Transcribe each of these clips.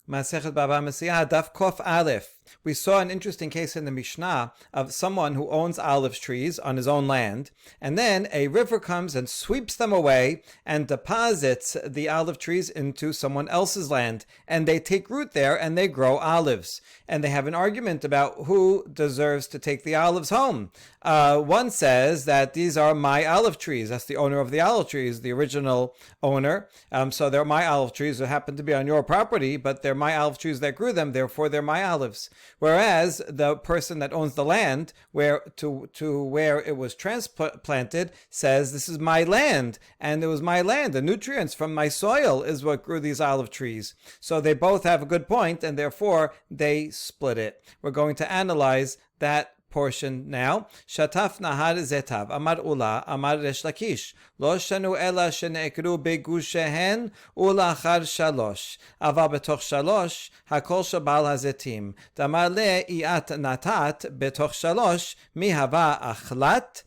Masechet Baba Mesia Daf Kof Aleph. We saw an interesting case in the Mishnah of someone who owns olive trees on his own land, and then a river comes and sweeps them away and deposits the olive trees into someone else's land, and they take root there and they grow olives. And they have an argument about who deserves to take the olives home. One says that these are my olive trees. That's the owner of the olive trees, the original owner. So they're my olive trees that happen to be on your property, but they're my olive trees that grew them, therefore they're my olives. Whereas the person that owns the land where it was transplanted says, this is my land, and it was my land. The nutrients from my soil is what grew these olive trees. So they both have a good point, and therefore they split it. We're going to analyze that portion now. Shataf nahar zetav amar ula amar resh lakish lo shanu ela shene'ekru begushehen ulachar shalosh ava betoch shalosh hakol shabal hazetim damar le iat natat betoch shalosh mi hava achlat.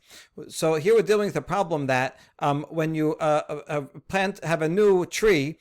So here we're dealing with the problem that when you have a new tree,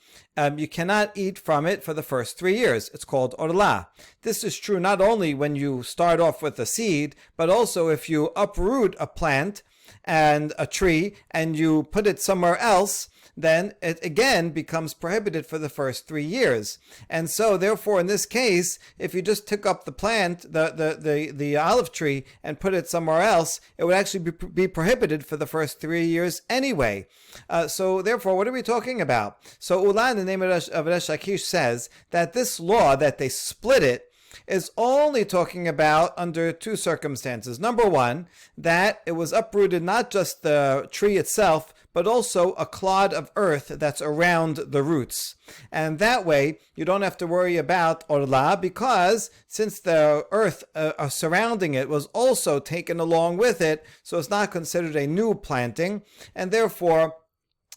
you cannot eat from it for the first 3 years. It's called orla. This is true not only when you start off with a seed, but also if you uproot a plant and a tree and you put it somewhere else, then it again becomes prohibited for the first 3 years. And so therefore in this case, if you just took up the plant, the olive tree, and put it somewhere else, it would actually be prohibited for the first 3 years anyway. So therefore, what are we talking about? So Ula, in the name of Resh Lakish, says that this law, that they split it, is only talking about under two circumstances. Number one, that it was uprooted not just the tree itself, but also a clod of earth that's around the roots. And that way, you don't have to worry about orla, because since the earth surrounding it was also taken along with it, so it's not considered a new planting, and therefore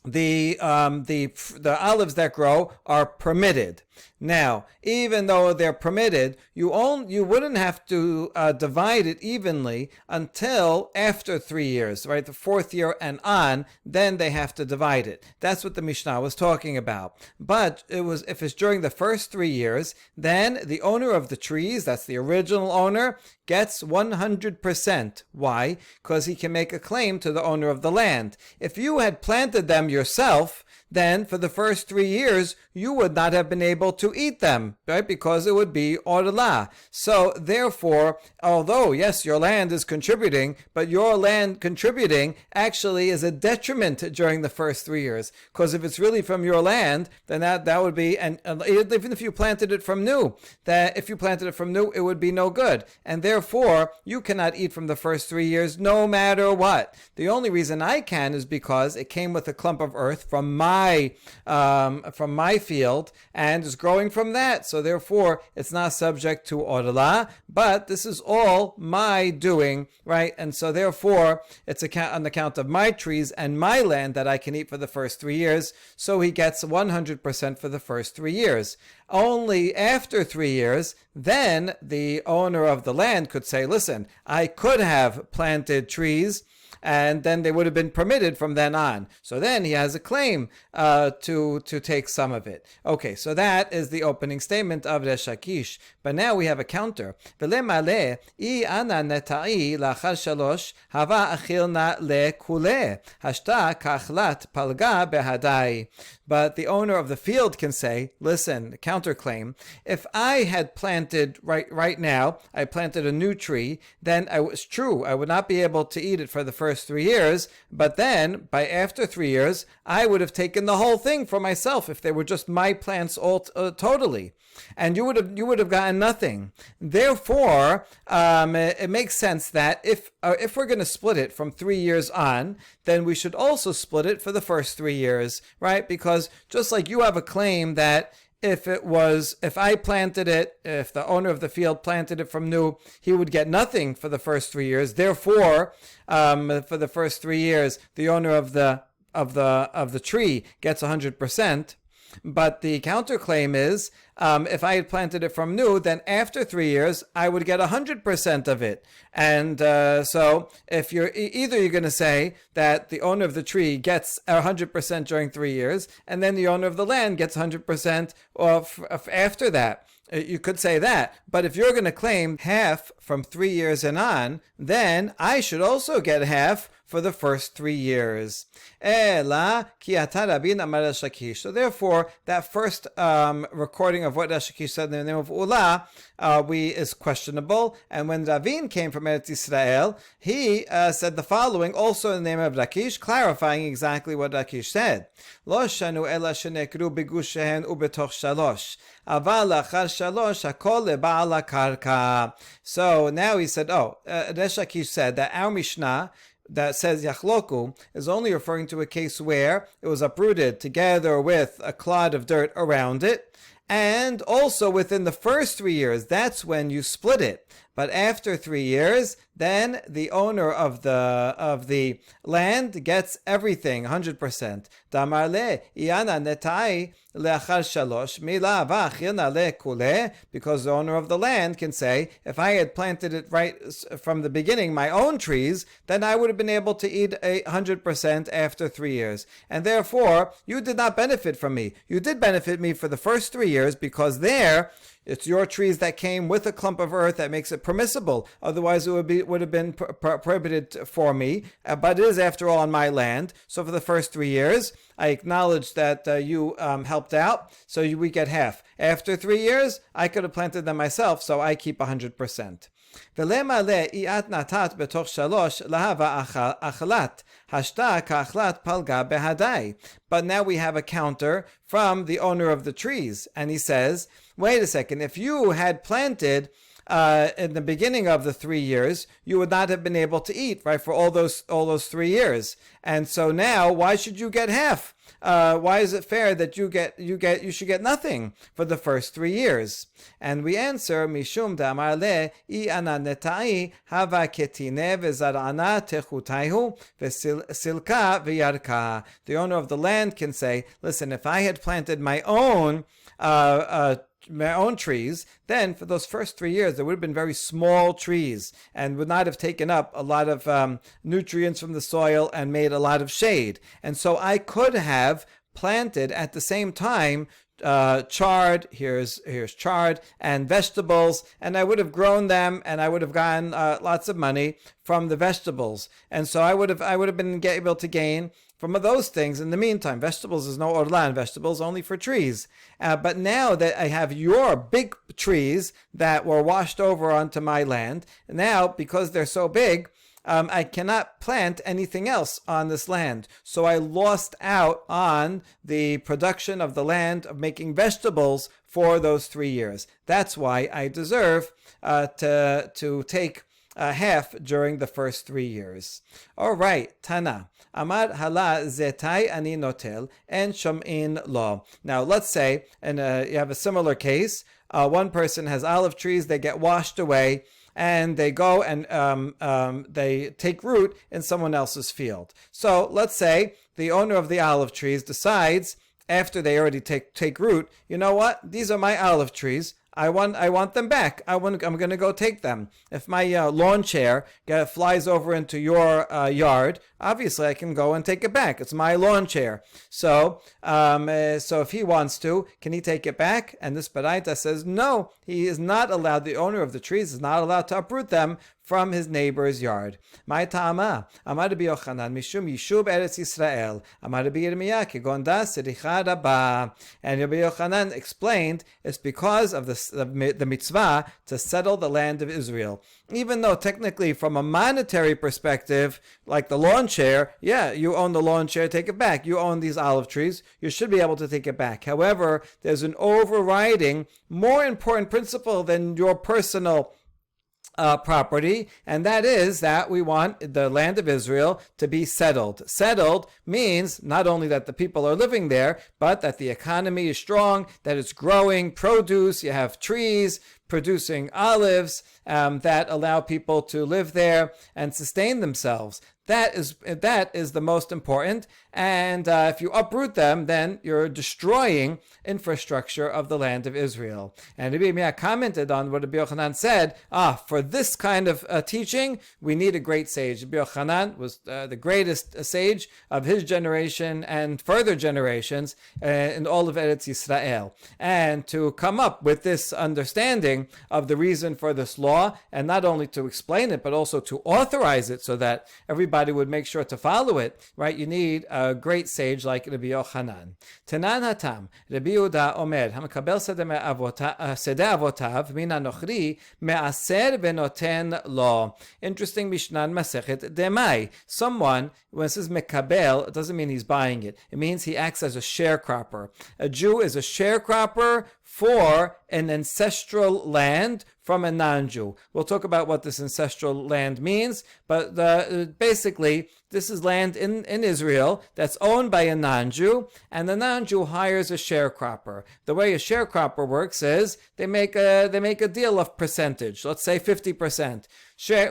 the olives that grow are permitted. Now, even though they're permitted, you wouldn't have to divide it evenly until after 3 years, right? The 4th year and on, then they have to divide it. That's what the Mishnah was talking about. But if it's during the first 3 years, then the owner of the trees, that's the original owner, gets 100%. Why? Because he can make a claim to the owner of the land. If you had planted them yourself, then for the first 3 years, you would not have been able to eat them, right? Because it would be orla. So therefore, although, yes, your land is contributing, but your land contributing actually is a detriment during the first 3 years. Because if it's really from your land, then that would be, and even if you planted it from new, it would be no good. And therefore, you cannot eat from the first 3 years no matter what. The only reason I can is because it came with a clump of earth from my field and is growing from that. So therefore, it's not subject to orla, but this is all my doing, right? And so therefore, it's on account of my trees and my land that I can eat for the first 3 years. So he gets 100% for the first 3 years. Only after 3 years, then the owner of the land could say, listen, I could have planted trees, and then they would have been permitted from then on. So then he has a claim to take some of it. Okay, so that is the opening statement of Resh Lakish. But now we have a counter. But the owner of the field can say, listen, counterclaim, if I had planted right now, I planted a new tree, then it's true, I would not be able to eat it for the first 3 years, but then after 3 years, I would have taken the whole thing for myself if they were just my plants all totally. And you would have gotten nothing. Therefore, it makes sense that if we're going to split it from 3 years on, then we should also split it for the first 3 years, right? Because just like you have a claim that if I planted it, if the owner of the field planted it from new, he would get nothing for the first 3 years. Therefore, for the first 3 years, the owner of the tree gets 100%. But the counterclaim is, if I had planted it from new, then after 3 years, I would get 100% of it. And so if you're going to say that the owner of the tree gets 100% during 3 years, and then the owner of the land gets 100% after that. You could say that. But if you're going to claim half from 3 years and on, then I should also get half for the first 3 years. So therefore, that first recording of what Resh Lakish said in the name of Ula is questionable. And when Ravin came from Eretz Yisrael, he said the following, also in the name of Lakish, clarifying exactly what Lakish said. Lo shanu ela shenekru bigushehen ubetoch shalosh. Aval achar shalosh hakol leba'al karka. So now he said, Resh Lakish said that our Mishnah that says Yachloku is only referring to a case where it was uprooted together with a clod of dirt around it, and also within the first 3 years, that's when you split it. But after 3 years, then the owner of the land gets everything, 100%. Damarle iana netai leachar shalosh mila v'achilna lekule, because the owner of the land can say, if I had planted it right from the beginning, my own trees, then I would have been able to eat 100% after 3 years. And therefore, you did not benefit from me. You did benefit me for the first 3 years, because there, it's your trees that came with a clump of earth that makes it permissible. Otherwise, it would have been prohibited for me. But it is, after all, on my land. So for the first 3 years, I acknowledge that you helped out, so we get half. After 3 years, I could have planted them myself, so I keep 100%. But now we have a counter from the owner of the trees, and he says, wait a second, if you had planted in the beginning of the 3 years, you would not have been able to eat, right, for all those 3 years. And so now, why should you get half? Why is it fair that you should get nothing for the first 3 years? And we answer, Mishum da'amar le I ana netai hava ketine v'zar'ana techutaihu v'silka v'yarka. The owner of the land can say, listen, if I had planted my own trees, then for those first 3 years, there would have been very small trees and would not have taken up a lot of nutrients from the soil and made a lot of shade. And so I could have planted at the same time chard, here's chard, and vegetables, and I would have grown them, and I would have gotten lots of money from the vegetables. And so I would have been able to gain from those things. In the meantime, vegetables is no orlan, vegetables only for trees. But now that I have your big trees that were washed over onto my land, now because they're so big, I cannot plant anything else on this land. So I lost out on the production of the land of making vegetables for those 3 years. That's why I deserve to take half during the first 3 years. All right, Tana. Amar hala zetai ani notel en shom'in lo. Now let's say, and you have a similar case. One person has olive trees, they get washed away, and they go and they take root in someone else's field. So let's say the owner of the olive trees decides, after they already take root, you know what? These are my olive trees. I want them back. I'm going to go take them. If my lawn chair flies over into your yard, obviously I can go and take it back. It's my lawn chair. So if he wants to, can he take it back? And this Baraita says no. He is not allowed. The owner of the trees is not allowed to uproot them from his neighbor's yard. My ta'ama, Amar Rabbi Yochanan, Mishum Yishub Eretz Yisrael, Amar Rabbi Yirmiyah, Kegonda Sericha Rabba. And Rabbi Yochanan explained it's because of the mitzvah to settle the land of Israel. Even though technically from a monetary perspective, like the lawn chair, yeah, you own the lawn chair, take it back. You own these olive trees, you should be able to take it back. However, there's an overriding, more important principle than your personal property, and that is that we want the land of Israel to be settled. Settled means not only that the people are living there, but that the economy is strong, that it's growing produce, you have trees producing olives that allow people to live there and sustain themselves. That is the most important. and if you uproot them, then you're destroying infrastructure of the land of Israel. And Rabbi Mesia commented on what Rabbi Yochanan said, for this kind of teaching, we need a great sage. Rabbi Yochanan was the greatest sage of his generation and further generations in all of Eretz Yisrael. And to come up with this understanding of the reason for this law, and not only to explain it, but also to authorize it so that everybody would make sure to follow it, right? You need a great sage like Rabbi Yochanan. Tanan hatam, Rabbi Yehuda omer, hamekabel sedeh avotav min hanochri me'aser v'noten lo. Interesting Mishnah Masechet Demai. Someone, when it says mekabel, it doesn't mean he's buying it. It means he acts as a sharecropper. A Jew is a sharecropper for an ancestral land from a non-Jew. We'll talk about what this ancestral land means, but basically, this is land in Israel that's owned by a non-Jew, and the non-Jew hires a sharecropper. The way a sharecropper works is they make a deal of percentage. Let's say 50%.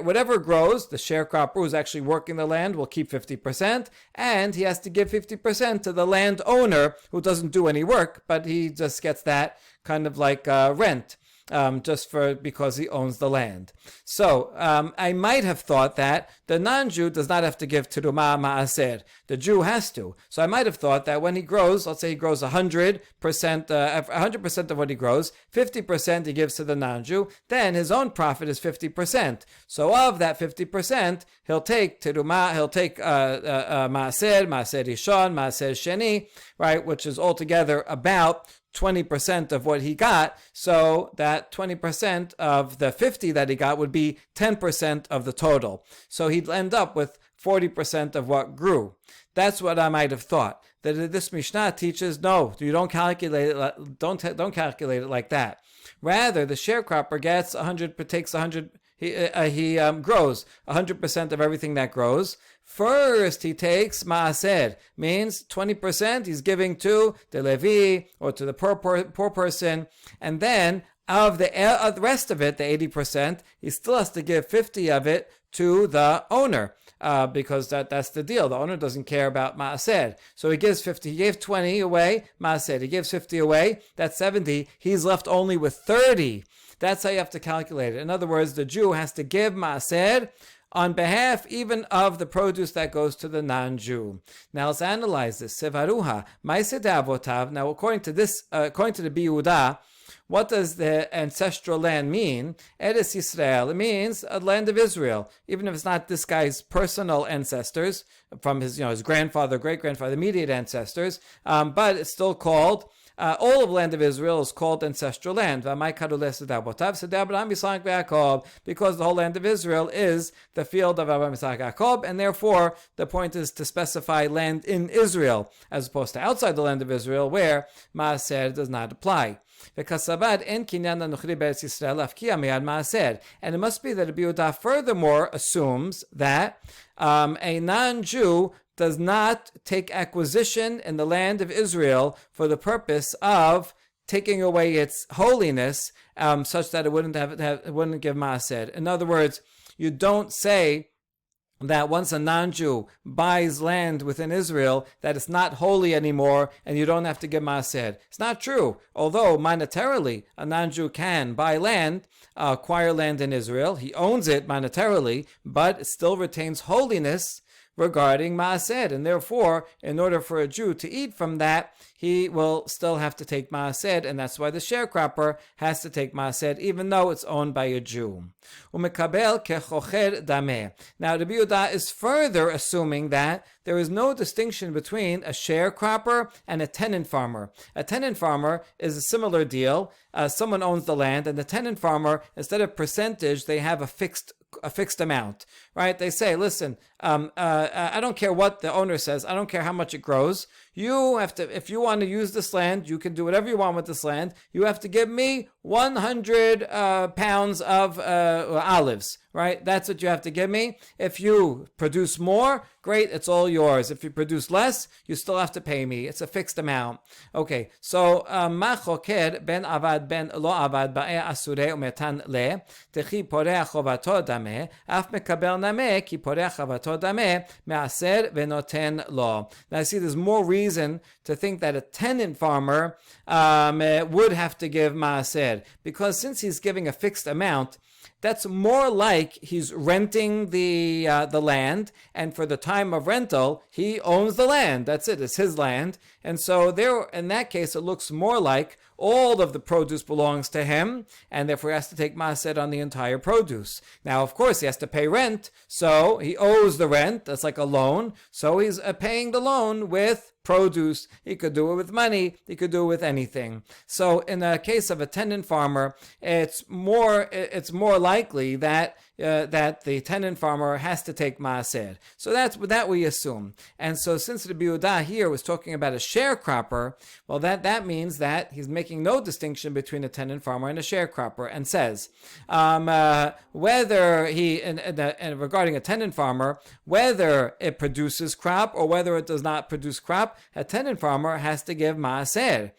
Whatever grows, the sharecropper who's actually working the land will keep 50%, and he has to give 50% to the landowner who doesn't do any work, but he just gets that kind of like rent. Because he owns the land. So I might have thought that the non-Jew does not have to give terumah ma'aser. The Jew has to. So I might have thought that when he grows, let's say he grows 100% of what he grows, 50% he gives to the non-Jew, then his own profit is 50%. So of that 50%, he'll take terumah, he'll take ma'aser rishon, ma'aser sheni, right, which is altogether about 20% of what he got, so that 20% of the 50 that he got would be 10% of the total. So he'd end up with 40% of what grew. That's what I might have thought. That this Mishnah teaches, no, you don't calculate it. Don't calculate it like that. Rather, the sharecropper gets 100, takes 100. He grows 100% of everything that grows. First, he takes maaser, means 20% he's giving to the Levi or to the poor person, and then of the rest of it, the 80%, he still has to give 50 of it to the owner. Because that's the deal. The owner doesn't care about maaser. So he gives 50. He gave 20 away, maaser. He gives 50 away. That's 70. He's left only with 30. That's how you have to calculate it. In other words, the Jew has to give maaser on behalf even of the produce that goes to the non-Jew. Now let's analyze this. Sevaruha, ma'aseh avotav. Now according to the Yehuda, what does the ancestral land mean? Eretz Yisrael. It means a land of Israel, even if it's not this guy's personal ancestors from his grandfather, great-grandfather, immediate ancestors, but it's still called. All of land of Israel is called ancestral land. Because the whole land of Israel is the field of Abraham, Yitzhak, Yaakov, and therefore the point is to specify land in Israel, as opposed to outside the land of Israel, where Maaser does not apply. And it must be that Rabbi Yehuda furthermore assumes that a non-Jew does not take acquisition in the land of Israel for the purpose of taking away its holiness, such that it wouldn't give maaser. In other words, you don't say that once a non-Jew buys land within Israel, that it's not holy anymore and you don't have to give maaser. It's not true. Although monetarily a non-Jew can buy land, acquire land in Israel, he owns it monetarily, but it still retains holiness regarding maaser, and therefore, in order for a Jew to eat from that, he will still have to take maaser, and that's why the sharecropper has to take maaser, even though it's owned by a Jew. Umekabel kechocher dameh. Now, Rabbi Yehuda is further assuming that there is no distinction between a sharecropper and a tenant farmer. A tenant farmer is a similar deal. Someone owns the land, and the tenant farmer, instead of percentage, they have a fixed amount, right? They say, listen, I don't care what the owner says. I don't care how much it grows. You have to, if you want to use this land, you can do whatever you want with this land. You have to give me 100 pounds of olives, right? That's what you have to give me. If you produce more, great, it's all yours. If you produce less, you still have to pay me. It's a fixed amount. Okay, so ma choked ben avad ben lo avad ba'e asure umetan le techi poreh chovato dameh af mekabel nameh ki poreh chovato dameh me'aser venoten lo. Now I see there's more reason to think that a tenant farmer would have to give maaser, because since he's giving a fixed amount, that's more like he's renting the land, and for the time of rental, he owns the land. That's it. It's his land. And so there, in that case, it looks more like all of the produce belongs to him, and therefore he has to take maaser on the entire produce. Now, of course, he has to pay rent, so he owes the rent. That's like a loan. So he's paying the loan with produce. He could do it with money. He could do it with anything. So in the case of a tenant farmer, it's more likely that the tenant farmer has to take maaser. So that's that we assume. And so since the Yehuda here was talking about a sharecropper, well, that means that he's making no distinction between a tenant farmer and a sharecropper, and says whether he and regarding a tenant farmer, whether it produces crop or whether it does not produce crop, a tenant farmer has to give maaser,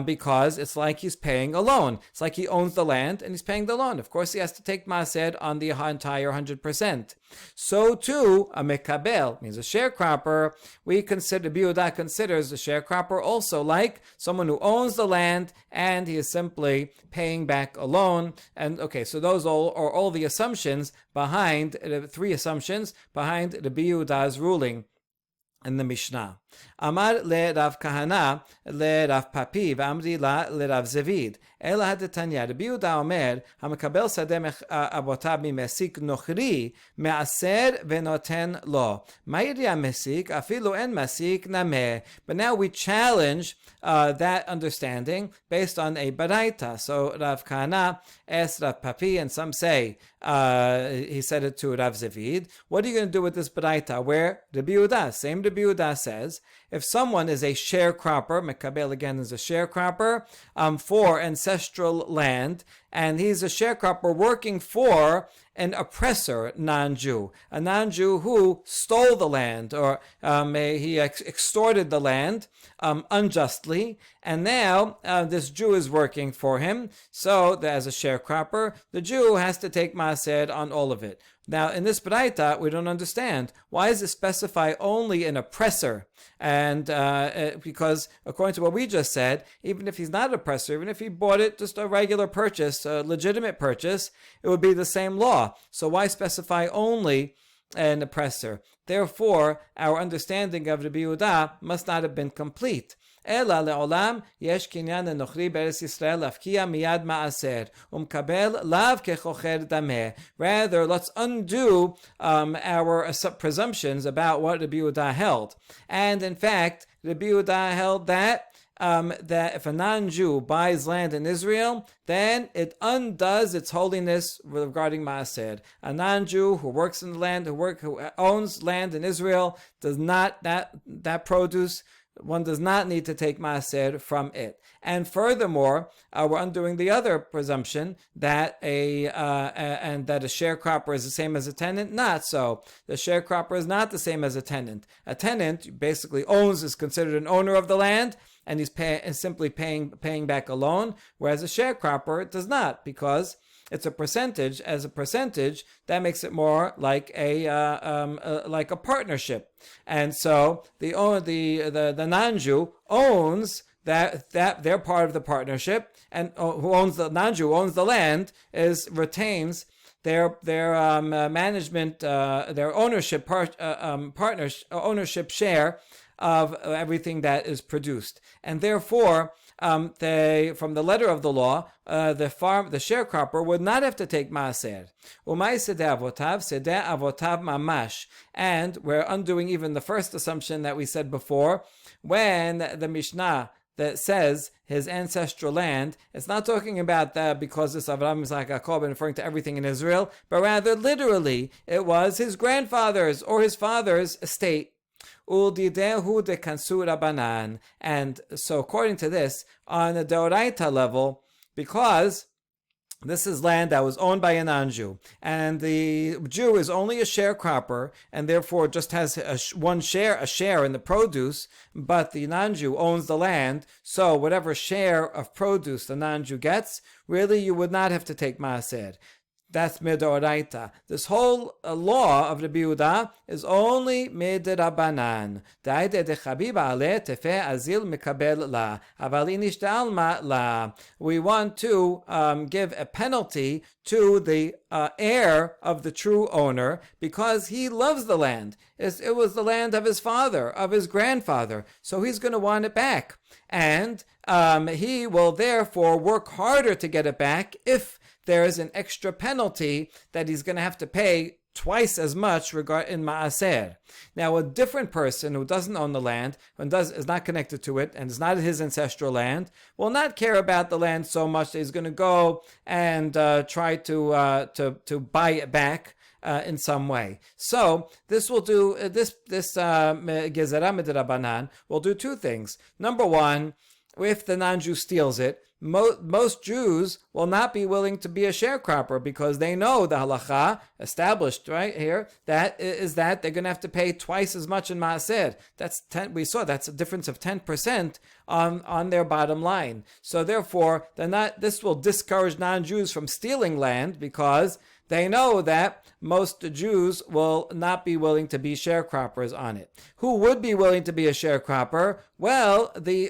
because it's like he's paying a loan. It's like he owns the land and he's paying the loan. Of course, he has to take maaser on the entire 100%. So too, a mekabel means a sharecropper. We consider, Yehuda considers a sharecropper also like someone who owns the land and he is simply paying back a loan. And okay, so those are all the assumptions behind, the three assumptions behind the Yehuda's ruling in the Mishnah. Amar le Rav Kahana le Rav Papi v'amri la le Rav Zevid. Ela hadetanya. Rabbi Yehuda omer hamekabel sadeh avotav mimesik nochri me'aser v'noten lo. Ma'iri hamesik afilu en masik nameh. But now we challenge that understanding based on a baraita. So Rav Kahana asked Rav Papi, and some say he said it to Rav Zevid. What are you going to do with this baraita? Where Rabbi Yehuda, same Rabbi Yehuda says, if someone is a sharecropper, Mekabel again is a sharecropper, for ancestral land, and he's a sharecropper working for an oppressor non-Jew, a non-Jew who stole the land, or he extorted the land unjustly, and now this Jew is working for him. So as a sharecropper, the Jew has to take maaser on all of it. Now, in this baraita, we don't understand. Why does it specify only an oppressor? And because according to what we just said, even if he's not an oppressor, even if he bought it just a regular purchase, a legitimate purchase, it would be the same law. So why specify only an oppressor? Therefore, our understanding of Rabbi Yehuda must not have been complete. אלא לעולם יש קניין לנוכרי בארץ ישראל להפקיע מיד מעשר ומקבל לאו כחוכר דמה. Rather, let's undo our presumptions about what Rabbi Yehuda held. And in fact, Rabbi Yehuda held that if a non-Jew buys land in Israel, then it undoes its holiness regarding maaser. A non-Jew who works in the land, who owns land in Israel, does not that produce. One does not need to take maaser from it. And furthermore, we're undoing the other presumption that a sharecropper is the same as a tenant. Not so. The sharecropper is not the same as a tenant. A tenant basically is considered an owner of the land, and he's simply paying back a loan, whereas a sharecropper does not, because it's a percentage. As a percentage, that makes it more like a partnership. And so the non-Jew owns that they're part of the partnership, and who owns the non-Jew owns the land retains their management, their ownership ownership share of everything that is produced, and therefore from the letter of the law, the sharecropper would not have to take maaser. Umay sedeh avotav mamash. And we're undoing even the first assumption that we said before, when the Mishnah that says his ancestral land, it's not talking about that because this Avraham, Isaac, Jacob, and referring to everything in Israel, but rather literally, it was his grandfather's or his father's estate. Uldidehu de kansura banan. And so according to this, on a deoraita level, because this is land that was owned by a non-Jew, and the Jew is only a sharecropper, and therefore just has a share in the produce, but the non-Jew owns the land, so whatever share of produce the non-Jew gets, really you would not have to take maaser. That's midoraita. This whole law of Rabbi Yehuda is only midrabanan. We want to give a penalty to the heir of the true owner because he loves the land. It was the land of his father, of his grandfather, so he's going to want it back. And he will therefore work harder to get it back if there is an extra penalty that he's going to have to pay twice as much in maaser. Now, a different person who doesn't own the land and is not connected to it and is not his ancestral land will not care about the land so much that he's going to go and try to buy it back in some way. So this will do this gezerah midrabanan will do two things. Number one, if the non-Jew steals it, most Jews will not be willing to be a sharecropper because they know the halacha established right here that they're going to have to pay twice as much in maaser. We saw that's a difference of 10% on their bottom line. So therefore, this will discourage non-Jews from stealing land because they know that most Jews will not be willing to be sharecroppers on it. Who would be willing to be a sharecropper? Well, the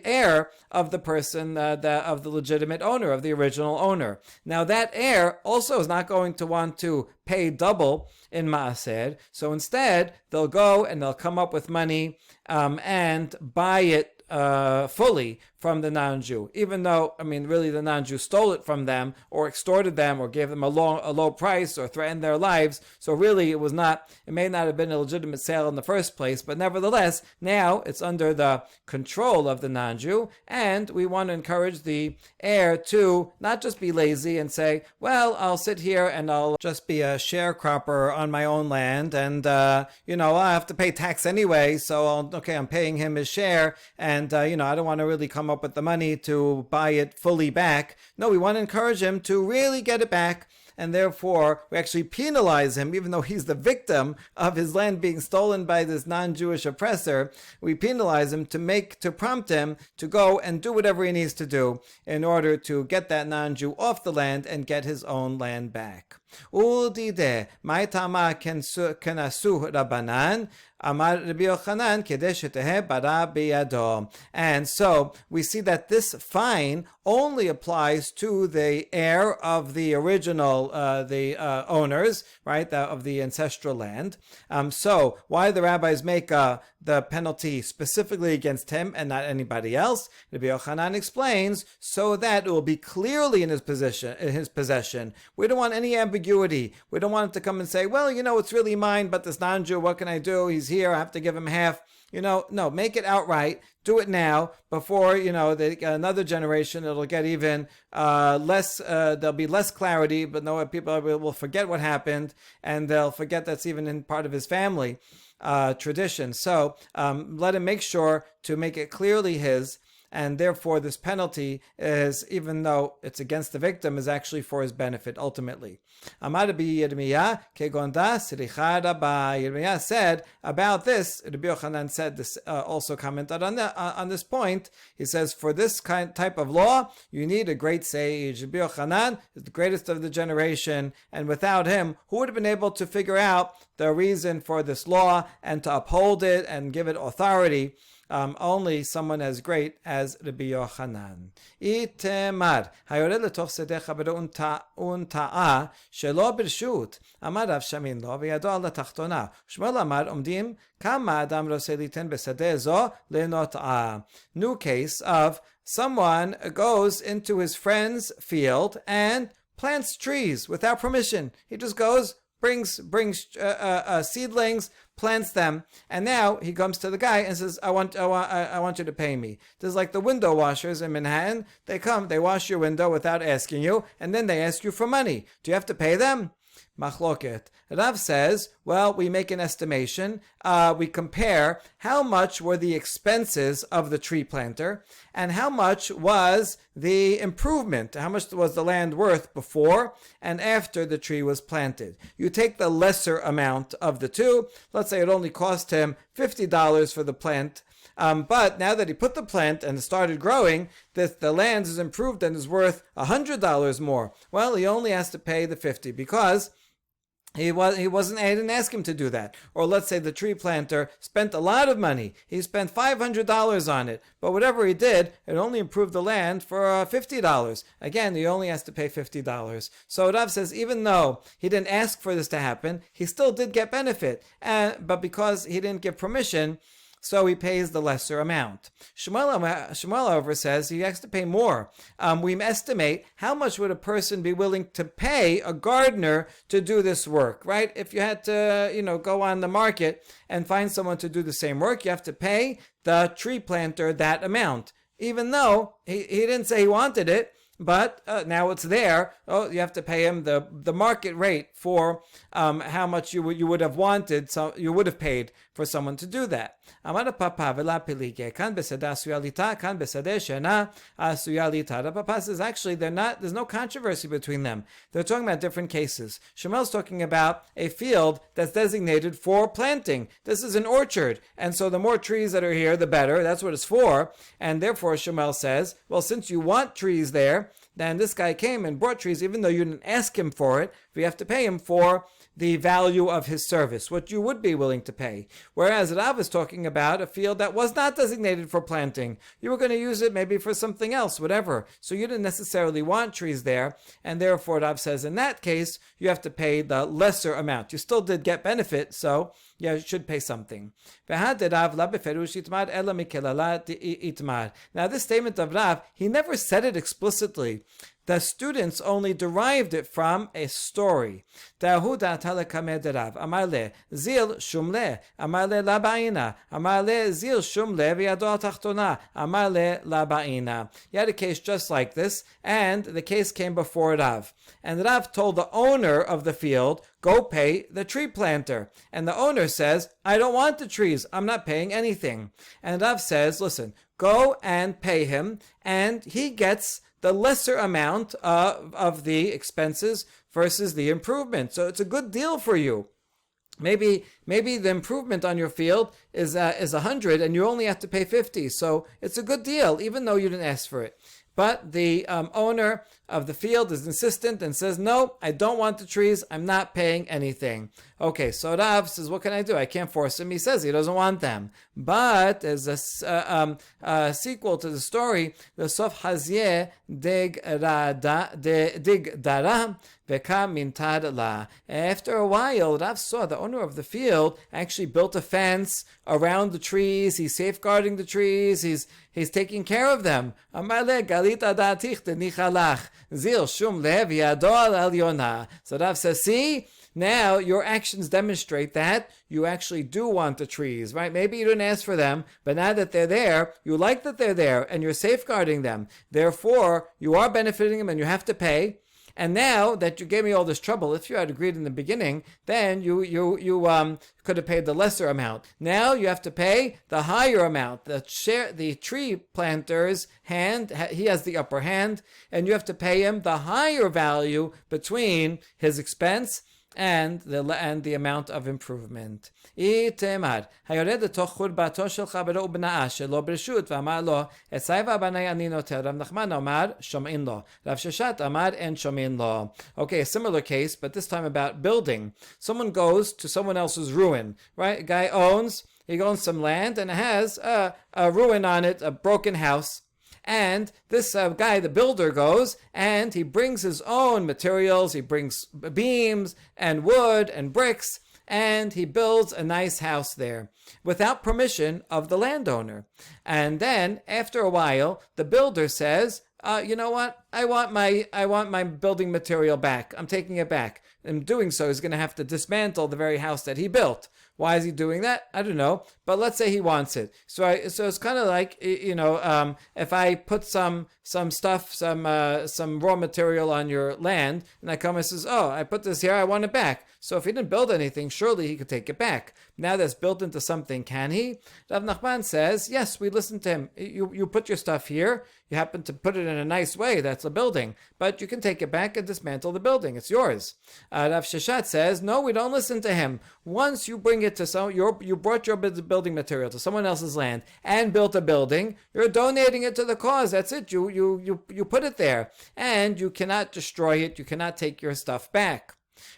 heir of the person, of the legitimate owner, of the original owner. Now that heir also is not going to want to pay double in maaser, so instead they'll go and they'll come up with money and buy it fully from the non-Jew, even though, really the non-Jew stole it from them or extorted them or gave them a low price or threatened their lives. So really it may not have been a legitimate sale in the first place, but nevertheless, now it's under the control of the non-Jew, and we want to encourage the heir to not just be lazy and say, well, I'll sit here and I'll just be a sharecropper on my own land, and I have to pay tax anyway, so I'm paying him his share, and I don't want to really come up with the money to buy it fully back. No, we want to encourage him to really get it back, and therefore we actually penalize him, even though he's the victim of his land being stolen by this non-Jewish oppressor. We penalize him to prompt him to go and do whatever he needs to do in order to get that non-Jew off the land and get his own land back. Udide, ma'itama kenasu rabanan, Amar Rabbi Yochanan kedesh shetehe bara biyado. And so we see that this fine only applies to the heir of the original, owners, right, of the ancestral land. So why do the rabbis make the penalty specifically against him and not anybody else? Rabbi Yochanan explains so that it will be clearly in his possession. We don't want any ambiguity. We don't want him to come and say, well, it's really mine, but this non-Jew, what can I do? He's here, I have to give him half. No, make it outright. Do it now before, another generation, it'll get even less, there'll be less clarity, but no, people will forget what happened, and they'll forget that's even in part of his family tradition. So let him make sure to make it clearly his, and therefore this penalty is, even though it's against the victim, is actually for his benefit ultimately. Amar Rabbi Yirmiyah kegonda sricha rabba. Yirmiyah said about this, Rabbi Yochanan said this, also commented on this point. He says, for this type of law, you need a great sage. Rabbi Yochanan is the greatest of the generation, and without him, who would have been able to figure out the reason for this law and to uphold it and give it authority? Only someone as great as Rabbi Yochanan. Itemar hayored letoch sedecha bereun ta'a shelo birshut amar Rav Shamin lo v'yado al hatachtona Shmuel amar omdim kama adam roseh liten besadeh zo lenot'a. New case of someone goes into his friend's field and plants trees without permission. He just goes, brings seedlings, plants them, and now he comes to the guy and says, I want you to pay me. This is like the window washers in Manhattan. They come, they wash your window without asking you, and then they ask you for money. Do you have to pay them? Machloket. Rav says, well, we make an estimation. We compare how much were the expenses of the tree planter and how much was the improvement, how much was the land worth before and after the tree was planted. You take the lesser amount of the two. Let's say it only cost him $50 for the plant. But now that he put the plant and it started growing, the land is improved and is worth $100 more. Well, he only has to pay the $50 because he didn't ask him to do that. Or let's say the tree planter spent a lot of money. He spent $500 on it. But whatever he did, it only improved the land for $50. Again, he only has to pay $50. So Rav says, even though he didn't ask for this to happen, he still did get benefit. But because he didn't give permission, so he pays the lesser amount. Shmuel, however, says he has to pay more. We estimate how much would a person be willing to pay a gardener to do this work, right? If you had to, go on the market and find someone to do the same work, you have to pay the tree planter that amount. Even though he didn't say he wanted it, but now it's there. Oh, you have to pay him the market rate for how much you would have wanted. So you would have paid for someone to do that. Amar Papa v'la pilige kan beseda asuyalita kan beseda shena asuyalita. The Papa says actually there's no controversy between them. They're talking about different cases. Shemel's talking about a field that's designated for planting. This is an orchard, and so the more trees that are here, the better. That's what it's for, and therefore Shemel says, well, since you want trees there, then this guy came and brought trees, even though you didn't ask him for it. We have to pay him for the value of his service, what you would be willing to pay. Whereas Rav is talking about a field that was not designated for planting. You were going to use it maybe for something else, whatever. So you didn't necessarily want trees there, and therefore Rav says in that case, you have to pay the lesser amount. You still did get benefit, so yeah, you should pay something. Now this statement of Rav, he never said it explicitly. The students only derived it from a story. Now this statement of Rav, he had a case just like this, and the case came before Rav. And Rav told the owner of the field, go pay the tree planter. And the owner says, I don't want the trees. I'm not paying anything. And Rav says, listen, go and pay him, and he gets the lesser amount of the expenses versus the improvement. So it's a good deal for you. Maybe the improvement on your field is 100 and you only have to pay 50. So it's a good deal, even though you didn't ask for it. But the owner of the field is insistent and says, no, I don't want the trees. I'm not paying anything. Okay, so Rav says, what can I do? I can't force him. He says he doesn't want them. But as a sequel to the story, the Sof Hazyeh dig dara v'kam mintad la. After a while, Rav saw the owner of the field actually built a fence around the trees. He's safeguarding the trees. He's taking care of them. So Rav says, see, now your actions demonstrate that you actually do want the trees, right? Maybe you didn't ask for them, but now that they're there, you like that they're there and you're safeguarding them. Therefore, you are benefiting them and you have to pay. And now that you gave me all this trouble, if you had agreed in the beginning, then you could have paid the lesser amount. Now you have to pay the higher amount. The tree planter's hand, he has the upper hand, and you have to pay him the higher value between his expense and the amount of improvement. Itemar hayored letoch churbato shel chavero ubnaa shelo b'reshut v'amar lo etzai v'abanai ani noter. Rav Nachman amar shom'in lo. Rav Sheshat amar en shom'in lo. Okay, a similar case, but this time about building. Someone goes to someone else's ruin, right? A guy owns some land and it has a ruin on it, a broken house. And this guy, the builder, goes and he brings his own materials. He brings beams and wood and bricks, and he builds a nice house there without permission of the landowner. And then after a while, the builder says, you know what? I want my building material back. I'm taking it back. In doing so, he's going to have to dismantle the very house that he built. Why is he doing that? I don't know. But let's say he wants it. So it's kind of like, if I put some stuff, some raw material on your land, and I come and says, oh, I put this here, I want it back. So if he didn't build anything, surely he could take it back. Now that's built into something, can he? Rav Nachman says, yes, we listen to him. You put your stuff here, you happen to put it in a nice way, that's a building, but you can take it back and dismantle the building, it's yours. Rav Sheshet says, no, we don't listen to him. Once you bring it to you brought your building material to someone else's land and built a building, you're donating it to the cause, that's it, you put it there, and you cannot destroy it, you cannot take your stuff back.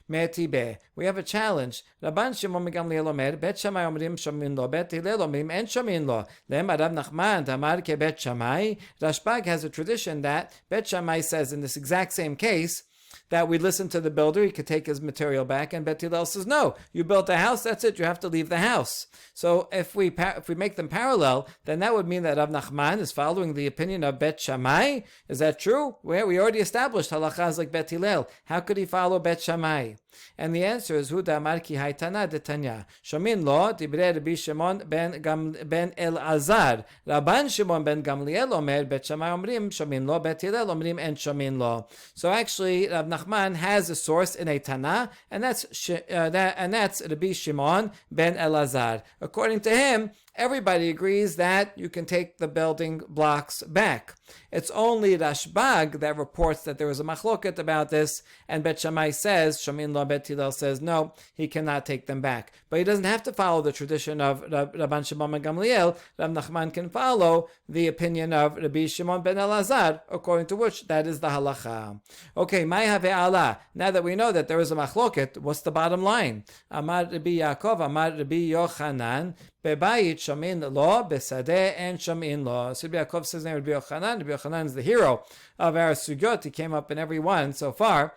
We have a challenge. Rabban Shimon ben Gamliel omer, Bet Shammai omrim shomin lo, Bet Hillel omrim en shomin lo. Lema Rav Nachman tamar ke Bet Shammai. Rashbag has a tradition that Bet Shammai says in this exact same case that we listen to the builder, he could take his material back, and Bet Hillel says, no, you built a house, that's it, you have to leave the house. So if we make them parallel, then that would mean that Rav Nachman is following the opinion of Bet Shammai. Is that true? Well, we already established halachas like Bet Hillel. How could he follow Bet Shammai? And the answer is Huda Marki Haitana Detanya. Shomin lo dibre Rabbi Shimon ben Elazar. Rabban Shimon ben Gamliel omer Bet Shammai omrim shomin lo, Bet Hillel omrim en shomin lo. So actually, Rav Nachman has a source in a Tana, and that's Rabbi Shimon ben Elazar. According to him, everybody agrees that you can take the building blocks back. It's only Rashbag that reports that there was a machloket about this, and Bet Shammai says, Shomin lo, Bet Hillel says, no, he cannot take them back. But he doesn't have to follow the tradition of Rabban Shimon ben Gamliel. Rav Nachman can follow the opinion of Rabbi Shimon ben Elazar, according to which that is the halacha. Okay, Mai have Allah. Now that we know that there is a machloket, what's the bottom line? Amar Rabbi Yaakov, Amar Rabbi Yochanan, Bebayit shamin lo, besadeh and shamin lo. So Rabbi Yaakov says, Rabbi Yochanan. Rabbi Yochanan is the hero of our sugyot. He came up in every one so far.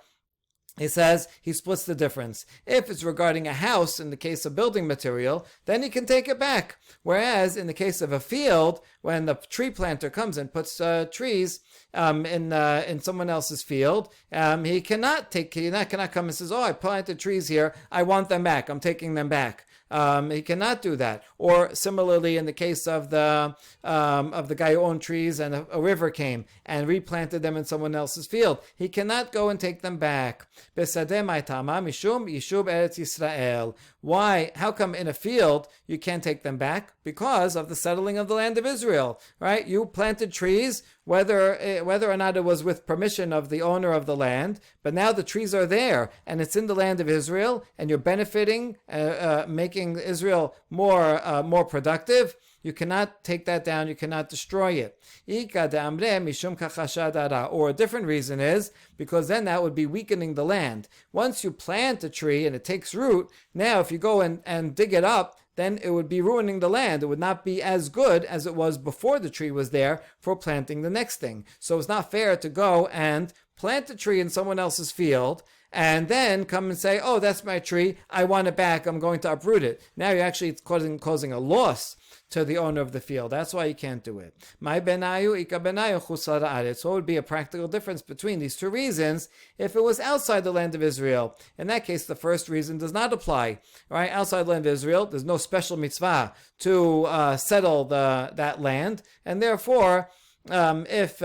He says he splits the difference. If it's regarding a house, in the case of building material, then he can take it back. Whereas in the case of a field, when the tree planter comes and puts trees in someone else's field, he cannot come and says, oh, I planted trees here, I want them back, I'm taking them back. He cannot do that. Or similarly, in the case of the guy who owned trees and a river came and replanted them in someone else's field, he cannot go and take them back. Besadeh ma'itama mishum yishub eretz Yisrael. Why? How come in a field you can't take them back? Because of the settling of the land of Israel, right? You planted trees, whether or not it was with permission of the owner of the land, but now the trees are there and it's in the land of Israel, and you're benefiting, making Israel more productive. You cannot take that down, you cannot destroy it. Or a different reason is because then that would be weakening the land. Once you plant a tree and it takes root, now if you go and dig it up, then it would be ruining the land. It would not be as good as it was before the tree was there for planting the next thing. So it's not fair to go and plant a tree in someone else's field and then come and say, oh, that's my tree, I want it back, I'm going to uproot it. Now you're actually causing a loss to the owner of the field. That's why you can't do it. My benayu ika benayu chusar haaretz. So what would be a practical difference between these two reasons if it was outside the land of Israel? In that case, the first reason does not apply. Right? Outside the land of Israel, there's no special mitzvah to settle that land, and therefore, if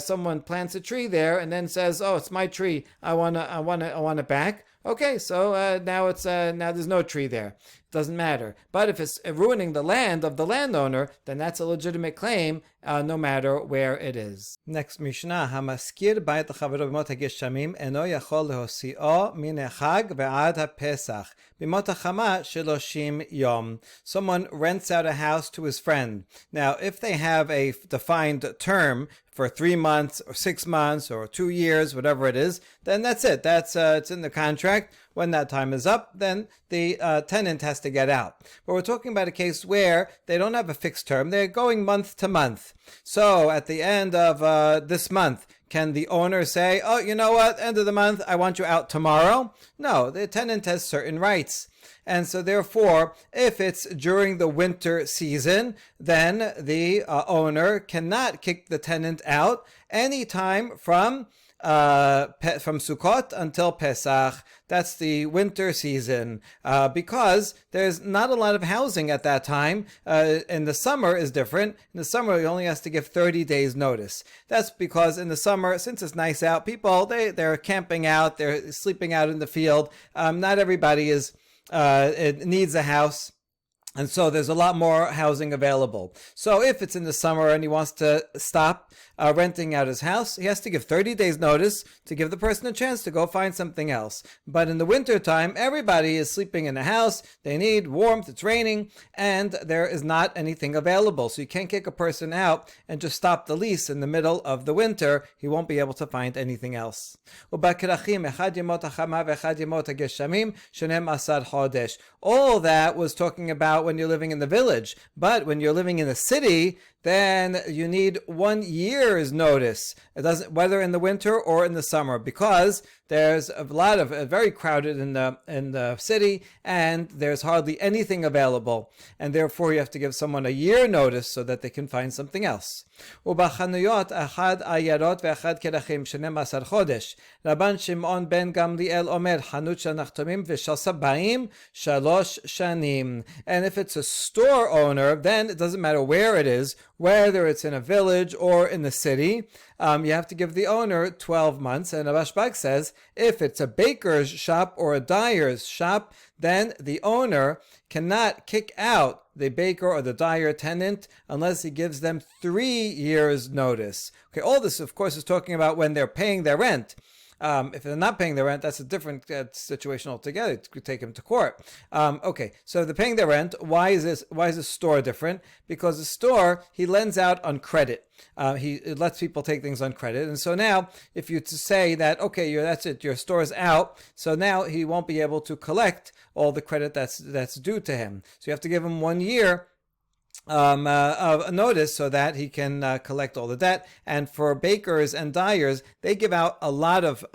someone plants a tree there and then says, "Oh, it's my tree. I want it back." Okay, so now there's no tree there. It doesn't matter. But if it's ruining the land of the landowner, then that's a legitimate claim, no matter where it is. Next Mishnah: Hamaskir bayit l'chavero b'mot hageshamim eno yachol lehosi'o min hachag ve'ad haPesach b'mot hachama sheloshim yom. Someone rents out a house to his friend. Now, if they have a defined term for 3 months or 6 months or 2 years, whatever it is, then that's it. That's it's in the contract. When that time is up, then the tenant has to get out. But we're talking about a case where they don't have a fixed term. They're going month to month. So at the end of this month, can the owner say, oh, you know what, end of the month, I want you out tomorrow? No, the tenant has certain rights. And so therefore, if it's during the winter season, then the owner cannot kick the tenant out anytime from from Sukkot until Pesach. That's the winter season, because there's not a lot of housing at that time. In the summer is different. In the summer, he only has to give 30 days notice. That's because in the summer, since it's nice out, people, they're camping out, they're sleeping out in the field. Not everybody it needs a house. And so there's a lot more housing available. So if it's in the summer and he wants to stop renting out his house, he has to give 30 days notice to give the person a chance to go find something else. But in the winter time, everybody is sleeping in the house. They need warmth. It's raining and there is not anything available. So you can't kick a person out and just stop the lease in the middle of the winter. He won't be able to find anything else. All that was talking about when you're living in the village. But when you're living in the city, then you need 1 year's notice. It doesn't, whether in the winter or in the summer, because there's a lot of very crowded in the city, and there's hardly anything available, and therefore you have to give someone a year notice so that they can find something else. ובחנויות אחד עיירות ואחד קרחים 12 חודש. רבן שמעון בן גמליאל אומר חנות של נחתמים ושל סבאים 3 שנים. And if it's a store owner, then it doesn't matter where it is, whether it's in a village or in the city, you have to give the owner 12 months. And Rashbag says, if it's a baker's shop or a dyer's shop, then the owner cannot kick out the baker or the dyer tenant unless he gives them 3 years notice. Okay, all this, of course, is talking about when they're paying their rent. If they're not paying their rent, that's a different situation altogether. It could take them to court. Okay, so if they're paying their rent, why is this store different? Because the store, he lends out on credit. He lets people take things on credit. And so now, if you to say that, okay, that's it, your store is out, so now he won't be able to collect all the credit that's due to him. So you have to give him 1 year a notice so that he can collect all the debt. And for bakers and dyers, they give out a lot of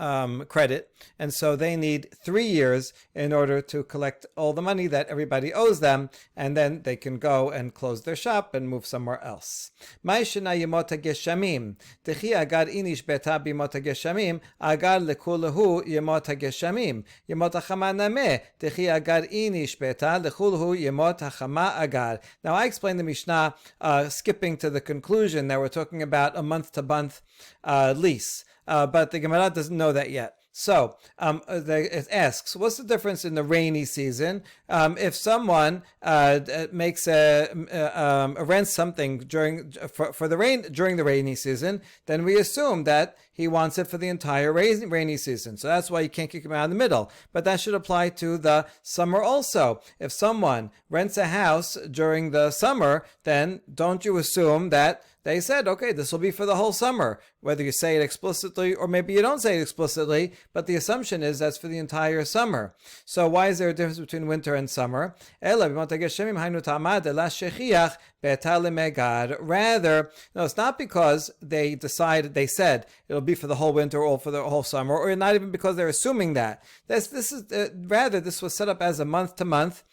credit, and so they need 3 years in order to collect all the money that everybody owes them, and then they can go and close their shop and move somewhere else. Ma'ishena yemot hageshamim. Techi agar inish beta bimot hageshamim, agar lekulahu yemot hageshamim. Yemot hachama nameh. Techi agar inish beta lekulahu yemot hachama agar. Now I explained the Mishnah, skipping to the conclusion that we're talking about a month-to-month lease, but the Gemara doesn't know that yet. So it asks, what's the difference in the rainy season? If someone makes rents something during the rainy season, then we assume that he wants it for the entire rainy season. So that's why you can't kick him out in the middle. But that should apply to the summer also. If someone rents a house during the summer, then don't you assume that they said, okay, this will be for the whole summer, whether you say it explicitly or maybe you don't say it explicitly, but the assumption is that's for the entire summer. So why is there a difference between winter and summer? Rather, no, it's not because they said it'll be for the whole winter or for the whole summer, or not even because they're assuming that. This was set up as a month-to-month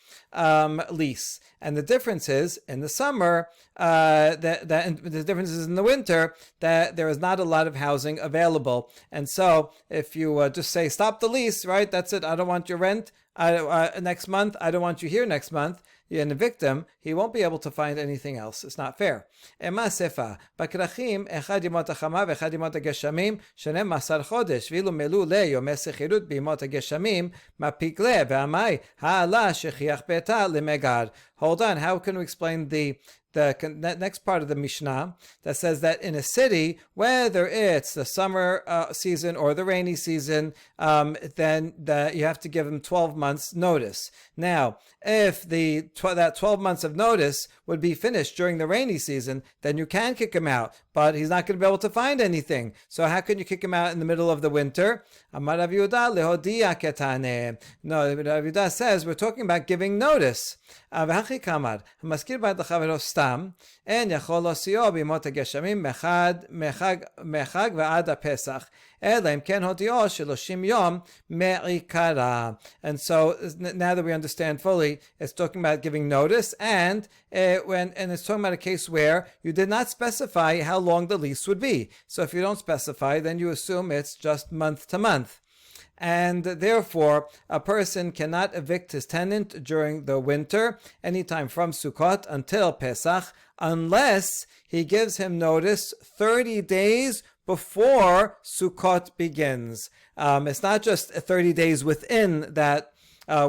lease. And the difference is in the summer, the difference is in the winter that there is not a lot of housing available. And so if you just say stop the lease, right? That's it. I don't want your rent next month. I don't want you here next month. You're in a victim, he won't be able to find anything else. It's not fair. Ema sefa. Bakrachim, echad yimot hachama vechad yimot hageshamim, shenem masar chodesh, vilu melu le yomei sechirut b'yimot hageshamim, mapik le, ve'amai, ha'ala shechiach beta lemegar. Hold on, how can we explain the next part of the Mishnah that says that in a city, whether it's the summer season or the rainy season, then you have to give them 12 months notice. Now, if that 12 months of notice would be finished during the rainy season, then you can kick him out, but he's not going to be able to find anything. So how can you kick him out in the middle of the winter? Amar Rav Yehuda lehodia ketane. No, Rav Yehuda says we're talking about giving notice. והכי כאמר, המזכיר בעד לחברו סתם, אין יכול להוציאו בימות הגשמים מחג ועד הפסח, And so now that we understand fully, it's talking about giving notice, and it's talking about a case where you did not specify how long the lease would be. So if you don't specify, then you assume it's just month to month. And therefore, a person cannot evict his tenant during the winter, anytime from Sukkot until Pesach, unless he gives him notice 30 days before Sukkot begins. It's not just 30 days within that.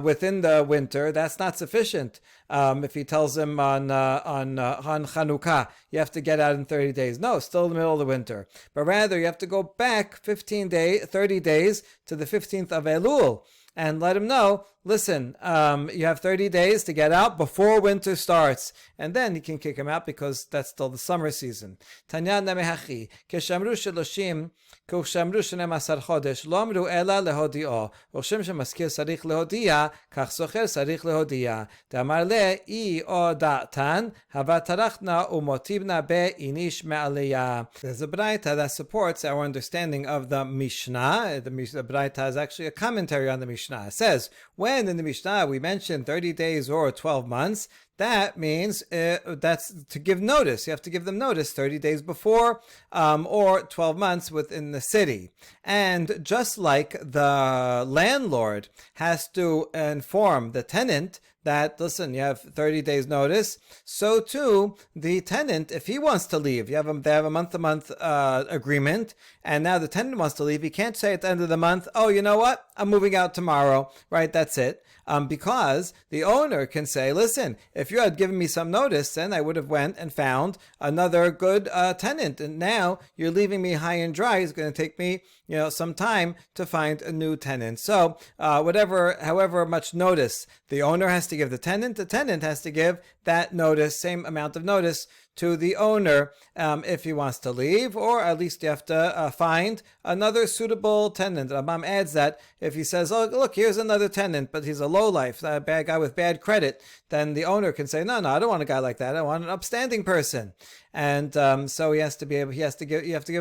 Within the winter, that's not sufficient. If he tells him on Chanukah, you have to get out in 30 days. No, still in the middle of the winter. But rather, you have to go back 30 days to the 15th of Elul and let him know, listen, you have 30 days to get out before winter starts. And then he can kick him out because that's still the summer season. Tanya Namehachi, Keshamru Shaloshim, כשאמרו 12 חודש, לא אמרו אלא להודיעו, וכשם שמזכיר צריך להודיע, כך זוכר צריך להודיע. דאמר לה, אי הודעתן, הווה טרחנה ומוטיבנה באיניש מעליה. There's a Braita that supports our understanding of the Mishnah. The Braita is actually a commentary on the Mishnah. It says, when in the Mishnah we mention 30 days or 12 months, that means that's to give notice. You have to give them notice 30 days before or 12 months within the city. And just like the landlord has to inform the tenant that, listen, you have 30 days notice, so too the tenant, if he wants to leave, they have a month-to-month agreement, and now the tenant wants to leave, he can't say at the end of the month, oh, you know what, I'm moving out tomorrow, right, that's it. Because the owner can say, listen, if you had given me some notice, then I would have went and found another good tenant. And now you're leaving me high and dry. It's going to take me, some time to find a new tenant. So however much notice the owner has to give the tenant has to give that notice, same amount of notice to the owner if he wants to leave, or at least you have to find another suitable tenant. Rambam adds that if he says, oh, look, here's another tenant, but he's a lowlife, a bad guy with bad credit, then the owner can say, no, I don't want a guy like that. I want an upstanding person. And so you have to give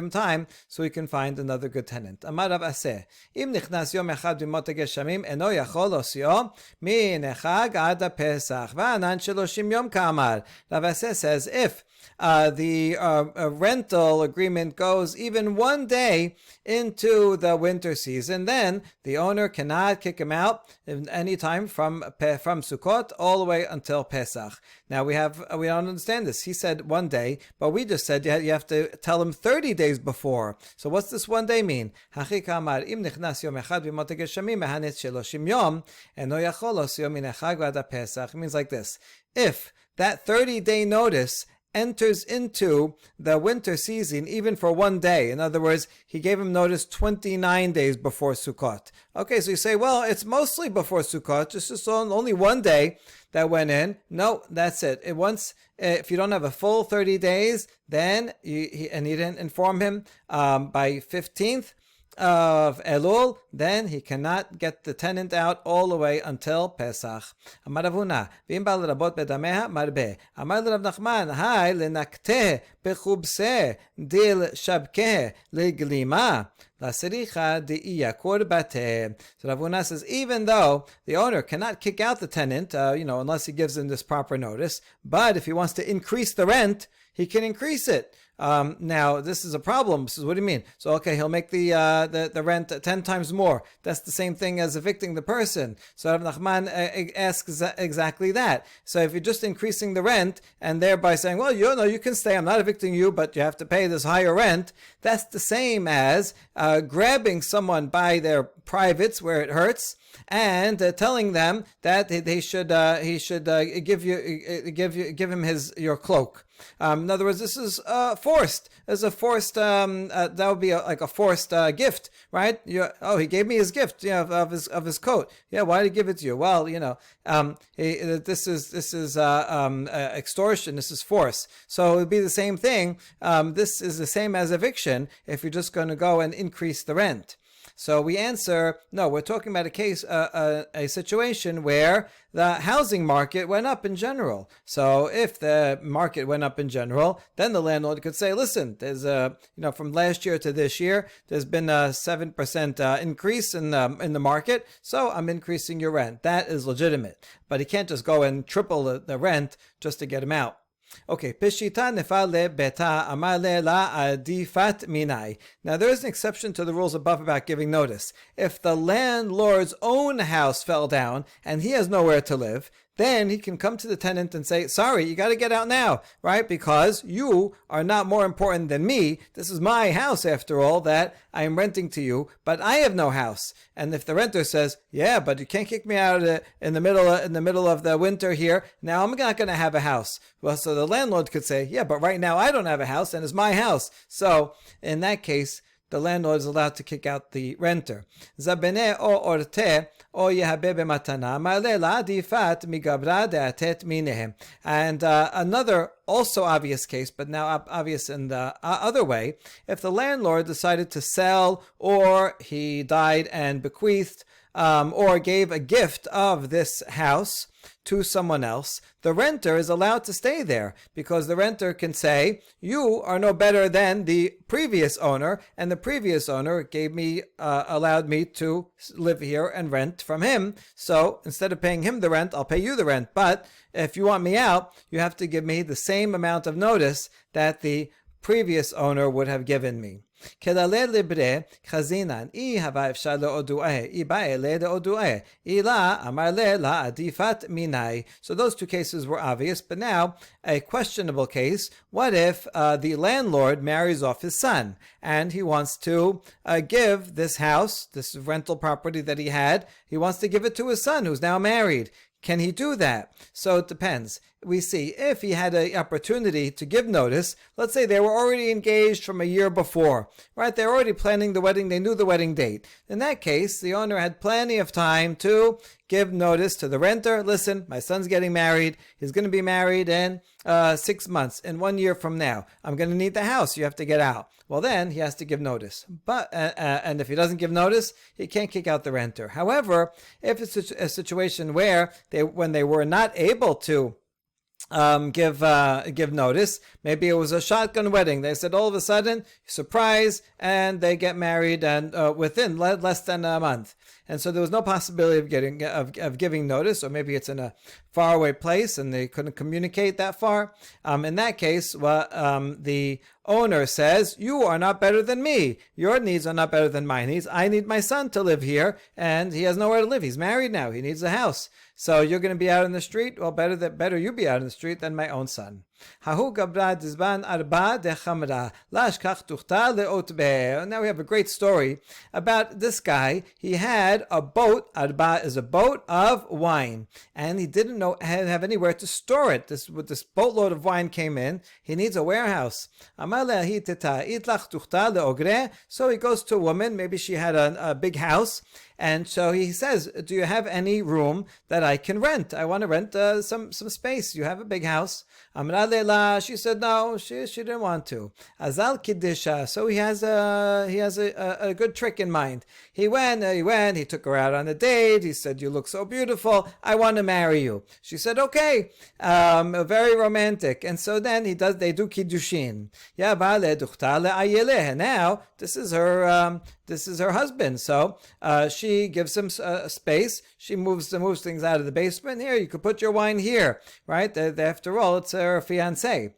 him time so he can find another good tenant. Amar Rav Aseh, im nichnas yom echad b'mot geshamim eno yachol osio mi nechag ad Pesach va'anan sheloshim yom ka'amar. Rav Aseh says if the rental agreement goes even one day into the winter season, then the owner cannot kick him out any time from Sukkot all the way until Pesach. Now we don't understand this. He said one day, but we just said you have to tell him 30 days before. So what's this one day mean? It means like this. If that 30-day notice enters into the winter season even for one day. In other words, he gave him notice 29 days before Sukkot. Okay, so you say, well, it's mostly before Sukkot, just only one day that went in. No, that's it. If you don't have a full 30 days, then he didn't inform him by 15th of Elul, then he cannot get the tenant out all the way until Pesach. Amar Rav Huna, v'im bal rabot bedameha marbe. Amar Rav Nachman, hai lenakteh bechubseh dil shabkeh leglima. Lasericha de'iyakur bate. So Rav Huna says, even though the owner cannot kick out the tenant, unless he gives him this proper notice, but if he wants to increase the rent, he can increase it. Now, this is a problem. This is, what do you mean? So, okay, he'll make the rent 10 times more. That's the same thing as evicting the person. So Rav Nachman asks exactly that. So if you're just increasing the rent and thereby saying, well, you can stay, I'm not evicting you, but you have to pay this higher rent, that's the same as grabbing someone by their privates where it hurts and telling them that he should give him your cloak. In other words, this is forced. There's a forced. That would be like a forced gift, right? He gave me his gift, of his coat. Yeah, why did he give it to you? Well, this is extortion. This is force. So it would be the same thing. This is the same as eviction if you're just going to go and increase the rent. So we answer, no, we're talking about a case, a situation where the housing market went up in general. So if the market went up in general, then the landlord could say, listen, there's from last year to this year, there's been a 7% increase in the market, so I'm increasing your rent. That is legitimate. But he can't just go and triple the rent just to get him out. Okay, Peshita nefale beta amale la adifat minai. Now there is an exception to the rules above about giving notice. If the landlord's own house fell down and he has nowhere to live, then he can come to the tenant and say, sorry, you got to get out now, right? Because you are not more important than me. This is my house, after all, that I am renting to you, but I have no house. And if the renter says, yeah, but you can't kick me out in the middle of the winter here, now I'm not going to have a house. Well, so the landlord could say, yeah, but right now I don't have a house and it's my house. So in that case, the landlord is allowed to kick out the renter. Zabene o orte o yehabebe matana ma'ale la adifat migabra de'atet minehem. And another also obvious case, but now obvious in the other way, if the landlord decided to sell, or he died and bequeathed, or gave a gift of this house to someone else, the renter is allowed to stay there, because the renter can say, you are no better than the previous owner, and the previous owner gave me, allowed me to live here and rent from him, so instead of paying him the rent, I'll pay you the rent. But if you want me out, you have to give me the same amount of notice that the previous owner would have given me. כללי לברא חזינן אי הווה אפשר להודועה אי באה להודועה אילה אמר לה עדיפת מיני. So those two cases were obvious, but now a questionable case. What if the landlord marries off his son and he wants to give this house, this rental property that he had, he wants to give it to his son who's now married? Can he do that? So it depends. We see if he had an opportunity to give notice, let's say they were already engaged from a year before, right? They're already planning the wedding. They knew the wedding date. In that case, the owner had plenty of time to give notice to the renter. Listen, my son's getting married. He's going to be married in 6 months, in 1 year from now. I'm going to need the house. You have to get out. Well, then he has to give notice. But and if he doesn't give notice, he can't kick out the renter. However, if it's a situation where when they were not able to give notice, maybe it was a shotgun wedding. They said all of a sudden, surprise, and they get married and within less than a month. And so there was no possibility of giving notice, or maybe it's in a faraway place and they couldn't communicate that far. In that case, the owner says, you are not better than me. Your needs are not better than my needs. I need my son to live here, and he has nowhere to live. He's married now. He needs a house. So you're going to be out in the street? Well, better you be out in the street than my own son. Now we have a great story about this guy. He had a boat. Arba is a boat of wine, and he didn't have anywhere to store it. This boatload of wine came in. He needs a warehouse. So he goes to a woman. Maybe she had a big house. And so he says, do you have any room that I can rent? I want to rent some space. You have a big house. She said no, she didn't want to. Azal Kiddisha. So he has a good trick in mind. He took her out on a date. He said, you look so beautiful. I want to marry you. She said, okay. Very romantic. And so then they do Kiddushin. Now, this is her husband. So she gives him space. She moves things out of the basement. Here, you could put your wine here, right? After all, it's her fiancé.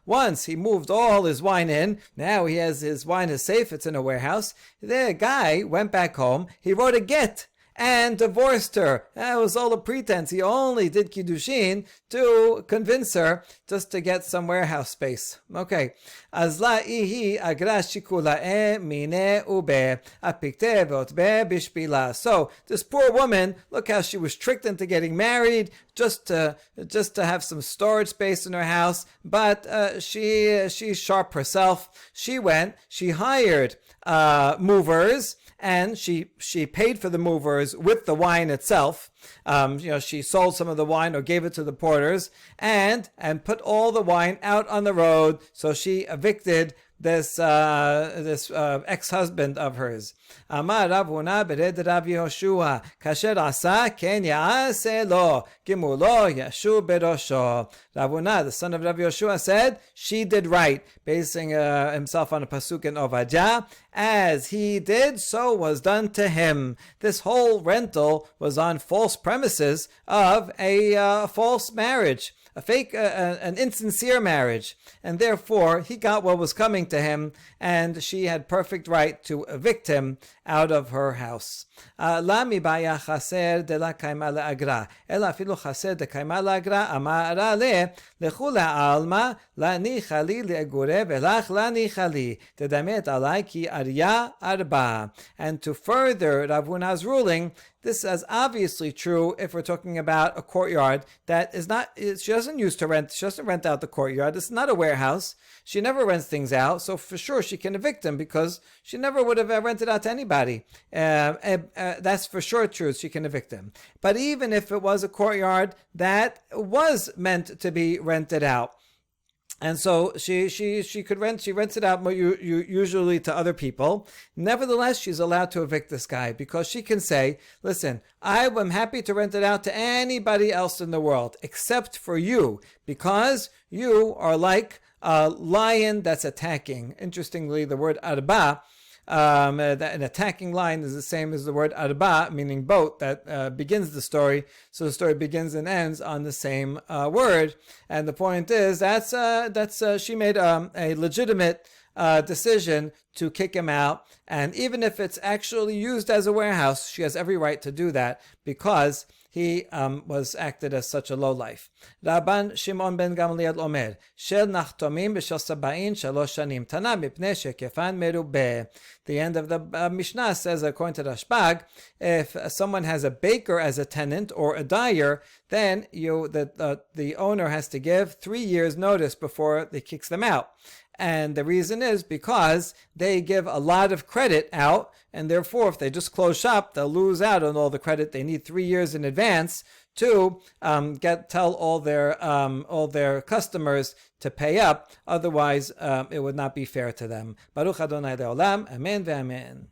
Once he moved all his wine in, now his wine is safe. It's in a warehouse. The guy went back home. He wrote a get and divorced her. That was all a pretense. He only did Kiddushin to convince her just to get some warehouse space. Okay. So this poor woman, look how she was tricked into getting married just to have some storage space in her house. But she's sharp herself. She hired movers, and she paid for the movers with the wine itself. She sold some of the wine or gave it to the porters and put all the wine out on the road. So she evicted this ex-husband of hers. Amar Rav Huna bered Rav Yehoshua, kasher asa ken ya'aseh lo, gimulo yashu berosho. Rav Huna, the son of Rav Yehoshua, said she did right, basing himself on a pasuk in Ovadja. As he did, so was done to him. This whole rental was on false premises of a false marriage, a fake, an insincere marriage, and therefore he got what was coming to him, and she had perfect right to evict him out of her house. La mibaya chaser de la kaima la'agra, ela afilu chaser de kaima la'agra, amara le, lechu la'alma, la'ni chali le'egure, velach la'ni chali, tedamet alai ki arya arba. And to further Rav Huna's ruling, this is obviously true if we're talking about a courtyard that is not, she doesn't use to rent, she doesn't rent out the courtyard. It's not a warehouse. She never rents things out, so for sure she can evict him because she never would have rented out to anybody. That's for sure true. She can evict him. But even if it was a courtyard that was meant to be rented out, and so she could rent. She rents it out usually to other people. Nevertheless, she's allowed to evict this guy because she can say, "Listen, I am happy to rent it out to anybody else in the world except for you, because you are like a lion that's attacking." Interestingly, the word arba. That an attacking lion is the same as the word arba, meaning boat, that begins the story. So the story begins and ends on the same word. And the point is that's she made a legitimate decision to kick him out. And even if it's actually used as a warehouse, she has every right to do that because he was acted as such a lowlife. Rabban Shimon ben Gamliel Omer, Shel nachtomim b'shel saba'in shalosh shanim, tana mipnei shekefan merubeh. The end of the Mishnah says, according to Rashbag, if someone has a baker as a tenant or a dyer, then the owner has to give 3 years notice before they kicks them out. And the reason is because they give a lot of credit out, and therefore if they just close shop, they'll lose out on all the credit. They need 3 years in advance to tell all their customers to pay up. Otherwise, it would not be fair to them. Baruch Adonai Le'olam. Amen ve'amen.